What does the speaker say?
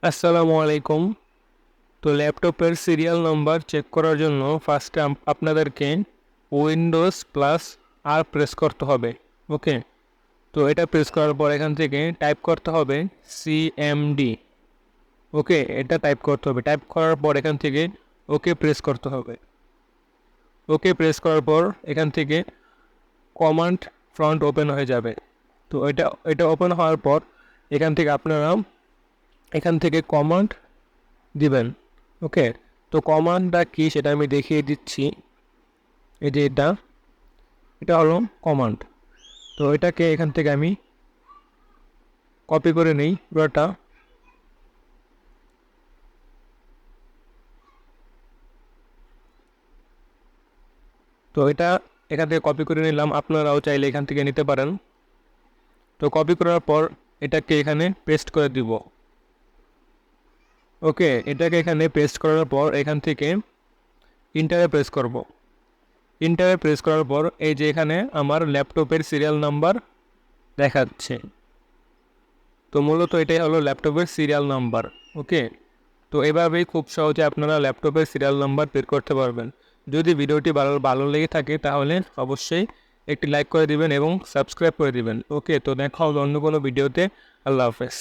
আসসালামু আলাইকুম। তো ল্যাপটপের সিরিয়াল নাম্বার চেক করার জন্য ফার্স্টে আপনাদেরকে উইন্ডোজ প্লাস আর প্রেস করতে হবে। ওকে, তো এটা প্রেস করার পর এখান থেকে টাইপ করতে হবে সিএমডি। ওকে, এটা টাইপ করতে হবে। টাইপ করার পর এখান থেকে ওকে প্রেস করতে হবে। ওকে প্রেস করার পর এখান থেকে কমান্ড ফ্রন্ট ওপেন হয়ে যাবে। তো এটা ওপেন হওয়ার পর এখান থেকে আপনারা এখান থেকে কমান্ড দিবেন। ওকে, তো কমান্ডটা কি সেটা আমি দেখিয়ে দিচ্ছি। এই যে এটা হলো কমান্ড। তো এটাকে এখান থেকে আমি কপি করে নেই পুরোটা। তো এটা এখান থেকে কপি করে নিলাম, আপনারাও চাইলে এখান থেকে নিতে পারেন। তো কপি করার পর এটাকে এখানে পেস্ট করে দিব। ওকে, এটাকে এখানে পেস্ট করার পর এখান থেকে ইন্টারে প্রেস করব। ইন্টারে প্রেস করার পর এই যে এখানে আমার ল্যাপটপের সিরিয়াল নাম্বার দেখাচ্ছে। তো মূলত এটাই হলো ল্যাপটপের সিরিয়াল নাম্বার। ওকে, তো এভাবেই খুব সহজে আপনারা ল্যাপটপের সিরিয়াল নাম্বার বের করতে পারবেন। যদি ভিডিওটি ভালো ভালো লেগে থাকে তাহলে অবশ্যই একটি লাইক করে দিবেন এবং সাবস্ক্রাইব করে দিবেন। ওকে, তো দেখা হবে অন্য কোনো ভিডিওতে। আল্লাহ হাফেজ।